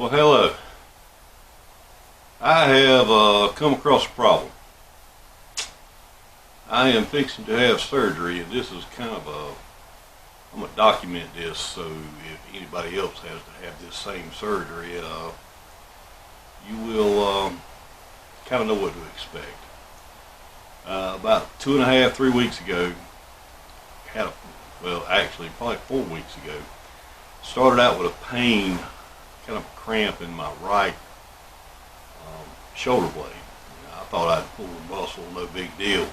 Well, hello. I have come across a problem. I am fixing to have surgery, and this is kind of I'm going to document this so if anybody else has to have this same surgery, you will kind of know what to expect. About 2.5, 3 weeks ago, well, actually, probably 4 weeks ago, started out with a pain, kind of a cramp in my right shoulder blade. I thought I'd pull a muscle, no big deal.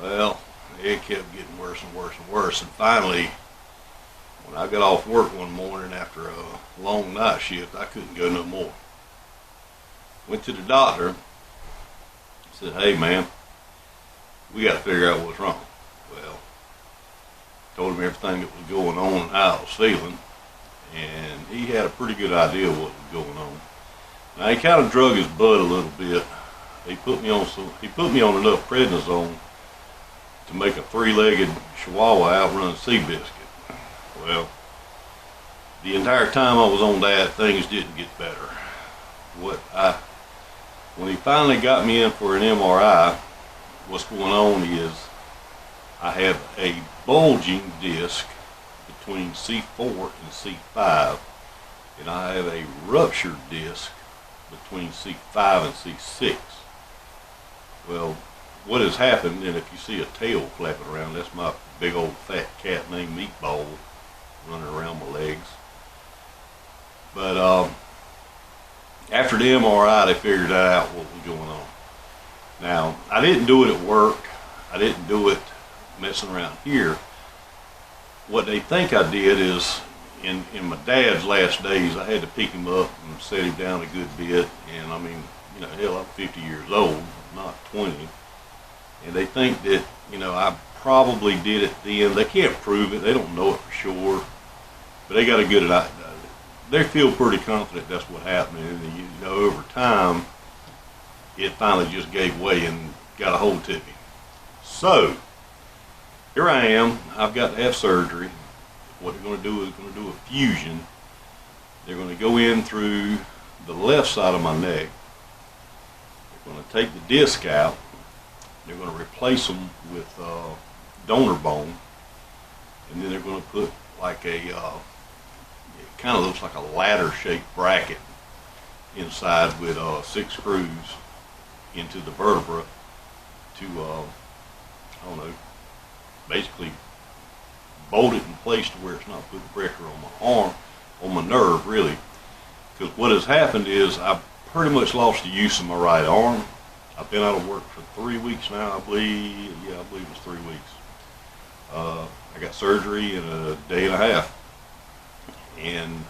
Well, it kept getting worse and worse and worse, and finally, when I got off work one morning after a long night shift, I couldn't go no more. Went to the doctor, said, "Hey man, we got to figure out what's wrong." Well, told him everything that was going on and how I was feeling, and he had a pretty good idea of what was going on. Now he kind of drug his butt a little bit. He put me on enough prednisone to make a three-legged chihuahua outrun Seabiscuit. Well, the entire time I was on that, things didn't get better. When he finally got me in for an MRI, what's going on is I have a bulging disc between C4 and C5, and I have a ruptured disc between C5 and C6. Well, what has happened, and if you see a tail flapping around, that's my big old fat cat named Meatball running around my legs. But after the MRI, they figured out what was going on. Now, I didn't do it at work. I didn't do it messing around here. What they think I did is, in my dad's last days, I had to pick him up and set him down a good bit. And I mean, hell, I'm 50 years old, not 20. And they think that, I probably did it then. They can't prove it. They don't know it for sure. But they got a good idea. They feel pretty confident that's what happened. And, over time, it finally just gave way and got a hold to me. So, here I am. I've got to have surgery. What they're going to do is a fusion. They're going to go in through the left side of my neck. They're going to take the disc out. They're going to replace them with donor bone, and then they're going to put like it kind of looks like a ladder-shaped bracket inside with 6 screws into the vertebra to, I don't know, basically bolt it in place to where it's not putting pressure on my arm, on my nerve really. Because what has happened is I've pretty much lost the use of my right arm. I've been out of work for 3 weeks now, I believe. Yeah, I believe it's 3 weeks. I got surgery in a day and a half. And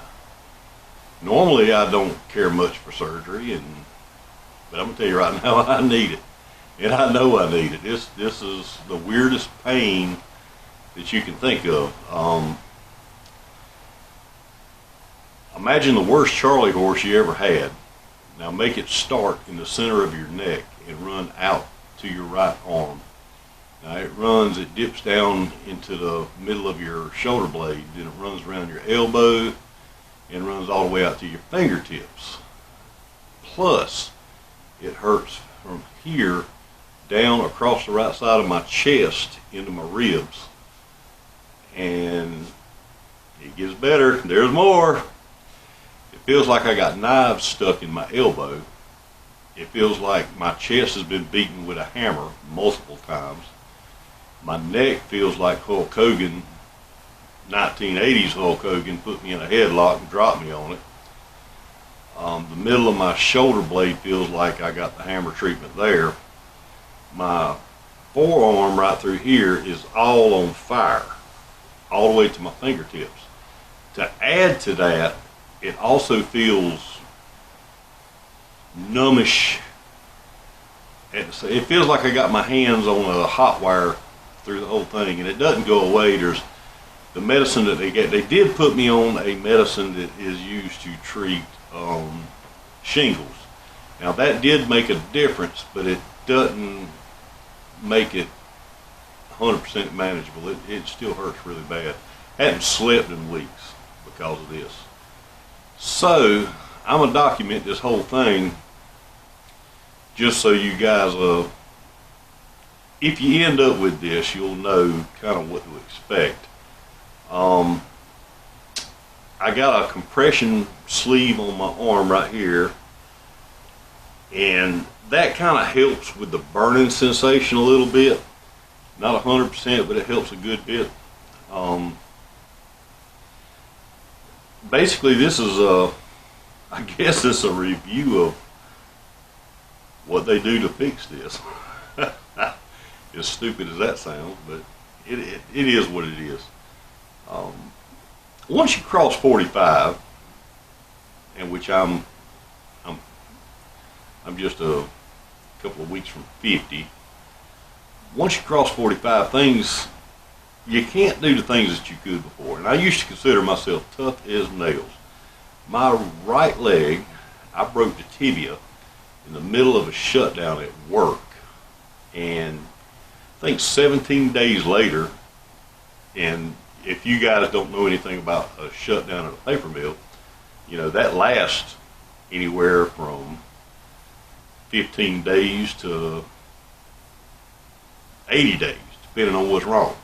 normally I don't care much for surgery, but I'm gonna tell you right now, I need it, and I know I need it. This is the weirdest pain that you can think of. Imagine the worst Charlie horse you ever had. Now make it start in the center of your neck and run out to your right arm. Now it dips down into the middle of your shoulder blade, then it runs around your elbow and runs all the way out to your fingertips. Plus, it hurts from here down across the right side of my chest into my ribs. And it gets better. There's more. It feels like I got knives stuck in my elbow. It feels like my chest has been beaten with a hammer multiple times. My neck feels like Hulk Hogan, 1980s Hulk Hogan, put me in a headlock and dropped me on it. The middle of my shoulder blade feels like I got the hammer treatment there. My forearm right through here is all on fire, all the way to my fingertips. To add to that, it also feels numbish. It feels like I got my hands on a hot wire through the whole thing, and it doesn't go away. There's the medicine that they get. They did put me on a medicine that is used to treat shingles. Now that did make a difference, but it doesn't make it 100% manageable. It still hurts really bad. Hadn't slept in weeks because of this. So I'm gonna document this whole thing just so you guys, if you end up with this, you'll know kind of what to expect. I got a compression sleeve on my arm right here, and that kind of helps with the burning sensation a little bit. Not 100%, but it helps a good bit. Basically, this is I guess it's a review of what they do to fix this. As stupid as that sounds, but it is what it is. Once you cross 45, and which I'm just a couple of weeks from 50. Once you cross 45, you can't do the things that you could before. And I used to consider myself tough as nails. My right leg, I broke the tibia in the middle of a shutdown at work, and I think 17 days later, and if you guys don't know anything about a shutdown at a paper mill, you know, that lasts anywhere from 15 days to 80 days, depending on what's wrong.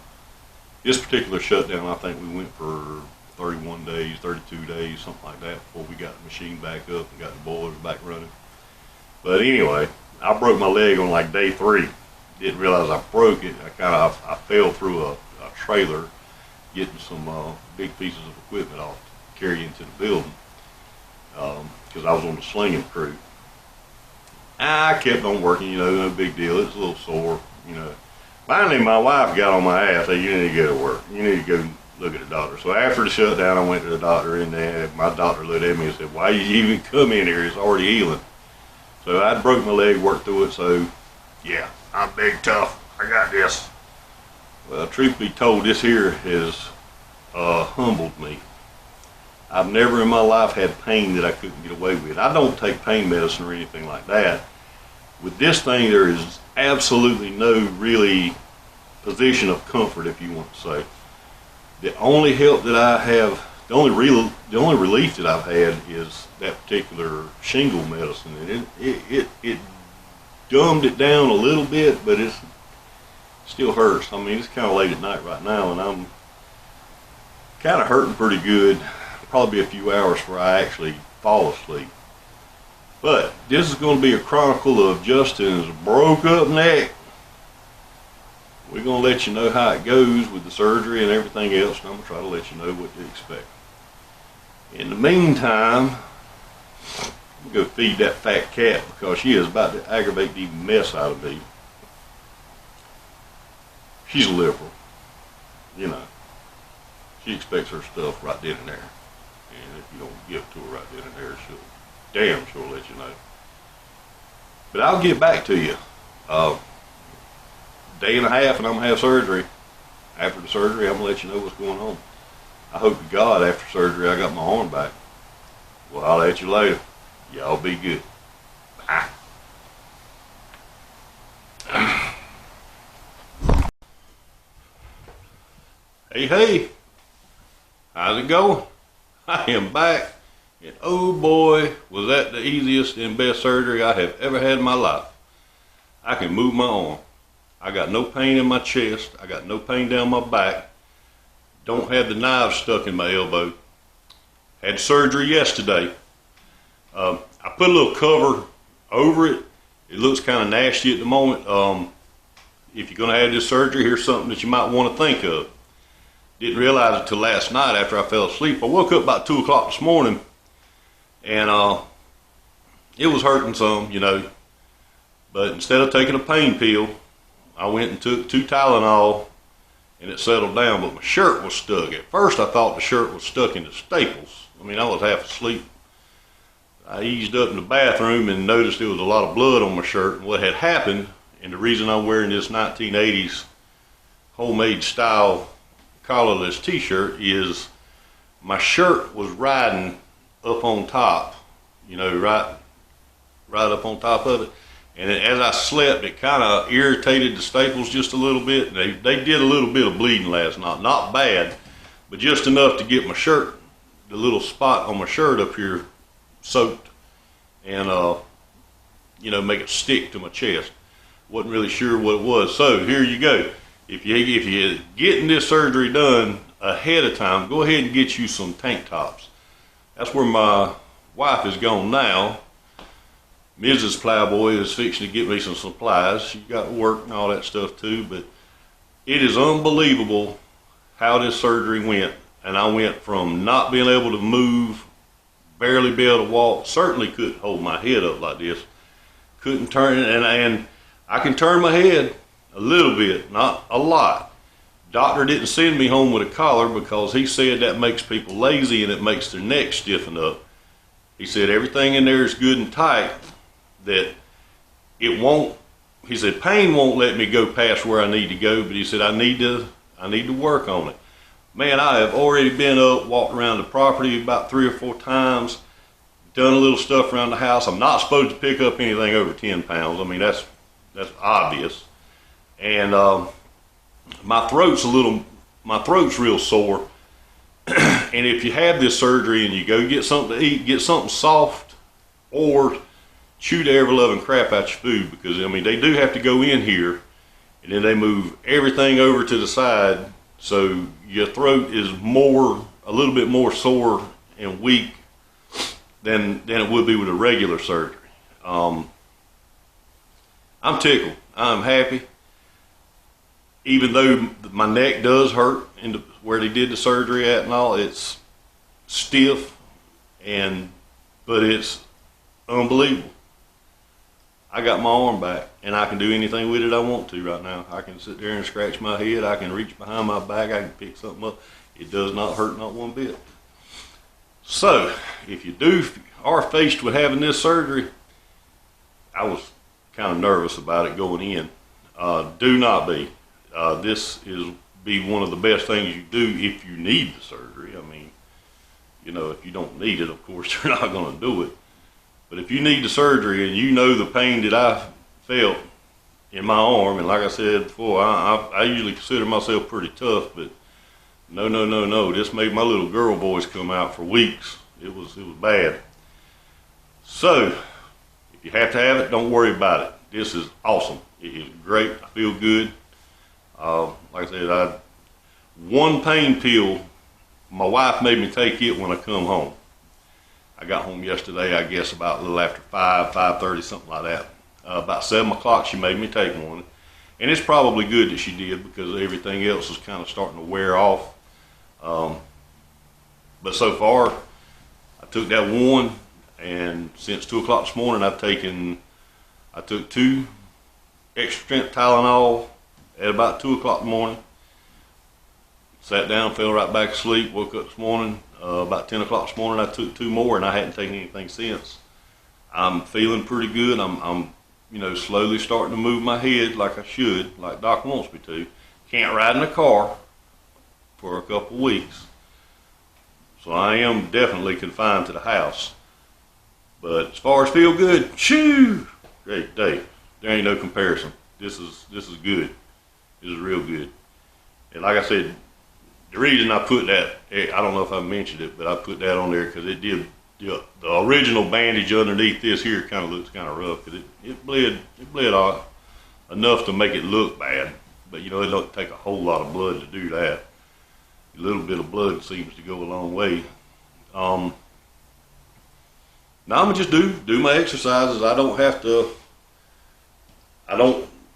This particular shutdown, I think we went for 31 days, 32 days, something like that, before we got the machine back up and got the boilers back running. But anyway, I broke my leg on like day 3. Didn't realize I broke it. I fell through a trailer, getting some big pieces of equipment off to carry into the building, because I was on the slinging crew. I kept on working, you know, no big deal. It was a little sore, you know. Finally, my wife got on my ass, said, "You need to go to work. You need to go look at the doctor." So after the shutdown, I went to the doctor, and my doctor looked at me and said, "Why did you even come in here? It's already healing." So I broke my leg, worked through it, so yeah, I'm big tough. I got this. Well, truth be told, this here has humbled me. I've never in my life had pain that I couldn't get away with. I don't take pain medicine or anything like that. With this thing, there is absolutely no really position of comfort, if you want to say. The only help that I have, the only relief that I've had is that particular shingle medicine, and it dumbed it down a little bit, but it still hurts. I mean, it's kind of late at night right now, and I'm kind of hurting pretty good. Probably a few hours before I actually fall asleep. But this is going to be a chronicle of Justin's broke up neck. We're going to let you know how it goes with the surgery and everything else, and I'm going to try to let you know what to expect. In the meantime, I'm going to go feed that fat cat, because she is about to aggravate the mess out of me. She's a liberal, you know. She expects her stuff right then and there. And if you don't give it to her right then and there, she'll damn sure let you know. But I'll get back to you. Day and a half and I'm going to have surgery. After the surgery, I'm going to let you know what's going on. I hope to God after surgery I got my arm back. Well, I'll let you later. Y'all be good. Bye. Hey, how's it going? I am back, and oh boy, was that the easiest and best surgery I have ever had in my life. I can move my arm. I got no pain in my chest. I got no pain down my back. Don't have the knives stuck in my elbow. Had surgery yesterday. I put a little cover over it. It looks kind of nasty at the moment. If you're going to have this surgery, here's something that you might want to think of. Didn't realize it till last night after I fell asleep. I woke up about 2 o'clock this morning, and it was hurting some, you know. But instead of taking a pain pill, I went and took 2 Tylenol, and it settled down. But my shirt was stuck. At first, I thought the shirt was stuck into staples. I mean, I was half asleep. I eased up in the bathroom and noticed there was a lot of blood on my shirt. And what had happened, and the reason I'm wearing this 1980s homemade style collarless t-shirt, is my shirt was riding up on top, you know, right up on top of it. And as I slept, it kind of irritated the staples just a little bit. They did a little bit of bleeding last night, not bad, but just enough to get my shirt the little spot on my shirt up here soaked and you know, make it stick to my chest. Wasn't really sure what it was. So here you go. If you're getting this surgery done ahead of time, go ahead and get you some tank tops. That's where my wife is gone now. Mrs. Plow-boy is fixing to get me some supplies. She got work and all that stuff too, but it is unbelievable how this surgery went. And I went from not being able to move, barely be able to walk, certainly couldn't hold my head up like this, couldn't turn it, and I can turn my head a little bit, not a lot. Doctor didn't send me home with a collar because he said that makes people lazy and it makes their neck stiffen up. He said everything in there is good and tight, that it won't, he said pain won't let me go past where I need to go, but he said I need to work on it. Man, I have already been up, walked around the property about 3 or 4 times, done a little stuff around the house. I'm not supposed to pick up anything over 10 pounds. I mean, that's obvious. And my throat's real sore. And if you have this surgery and you go get something to eat, get something soft or chew the ever-loving crap out your food, because, I mean, they do have to go in here and then they move everything over to the side, so your throat is a little bit more sore and weak than it would be with a regular surgery. I'm tickled. I'm happy. Even though my neck does hurt where they did the surgery at and all, it's stiff, but it's unbelievable. I got my arm back, and I can do anything with it I want to right now. I can sit there and scratch my head. I can reach behind my back. I can pick something up. It does not hurt, not one bit. So, if you are faced with having this surgery, I was kind of nervous about it going in. Do not be. This be one of the best things you do if you need the surgery. I mean, you know, if you don't need it, of course, you're not going to do it. But if you need the surgery and you know the pain that I felt in my arm, and like I said before, I usually consider myself pretty tough, but no. This made my little girl voice come out for weeks. It was bad. So, if you have to have it, don't worry about it. This is awesome. It is great. I feel good. Like I said, one pain pill, my wife made me take it when I come home. I got home yesterday, I guess about a little after 5:30, something like that. About 7 o'clock she made me take one. And it's probably good that she did, because everything else is kind of starting to wear off. But so far, I took that one, and since 2 o'clock this morning, I took 2 extra strength Tylenol at about 2 o'clock in the morning. Sat down, fell right back asleep, woke up this morning. About 10 o'clock this morning, I took 2 more, and I hadn't taken anything since. I'm feeling pretty good. I'm slowly starting to move my head like I should, like Doc wants me to. Can't ride in a car for a couple weeks. So I am definitely confined to the house. But as far as feel good, shoo, great day. There ain't no comparison. This is good. This is real good. And like I said, the reason I put that, I don't know if I mentioned it, but I put that on there because it did, the original bandage underneath this here kind of looks kind of rough, because it bled enough to make it look bad. But you know, it don't take a whole lot of blood to do that. A little bit of blood seems to go a long way. Now I'm gonna just do my exercises.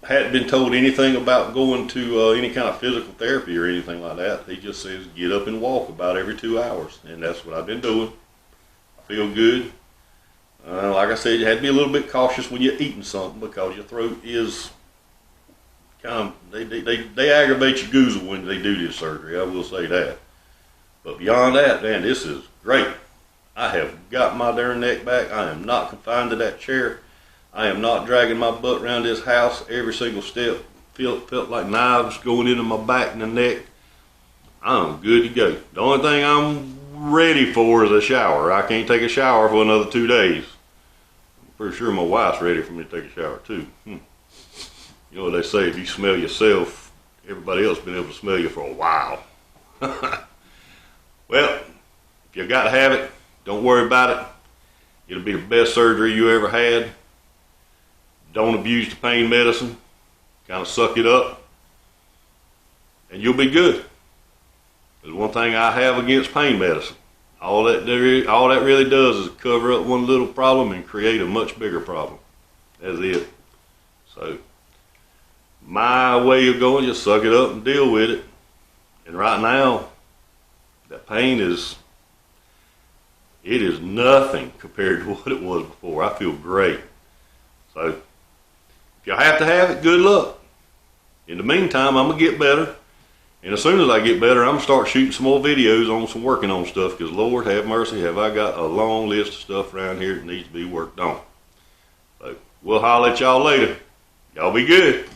Hadn't been told anything about going to any kind of physical therapy or anything like that. He just says get up and walk about every 2 hours, and that's what I've been doing. I feel good. Like I said, you had to be a little bit cautious when you're eating something, because your throat is kind of, they aggravate your goozle when they do this surgery, I will say that. But beyond that, man, this is great. I have got my darn neck back. I am not confined to that chair. I am not dragging my butt around this house. Every single step felt like knives going into my back and the neck. I'm good to go. The only thing I'm ready for is a shower. I can't take a shower for another 2 days. I'm pretty sure my wife's ready for me to take a shower too. You know what they say, if you smell yourself, everybody else been able to smell you for a while. Well, If you got to have it, don't worry about it. It'll be the best surgery you ever had. Don't abuse the pain medicine. Kind of suck it up, and you'll be good. There's one thing I have against pain medicine. All that really does is cover up one little problem and create a much bigger problem. That's it. So my way of going, just suck it up and deal with it. And right now, that pain is nothing compared to what it was before. I feel great. So if y'all have to have it, good luck. In the meantime, I'm gonna get better. And as soon as I get better, I'm going to start shooting some more videos on some working on stuff, because Lord have mercy, have I got a long list of stuff around here that needs to be worked on. So we'll holler at y'all later. Y'all be good.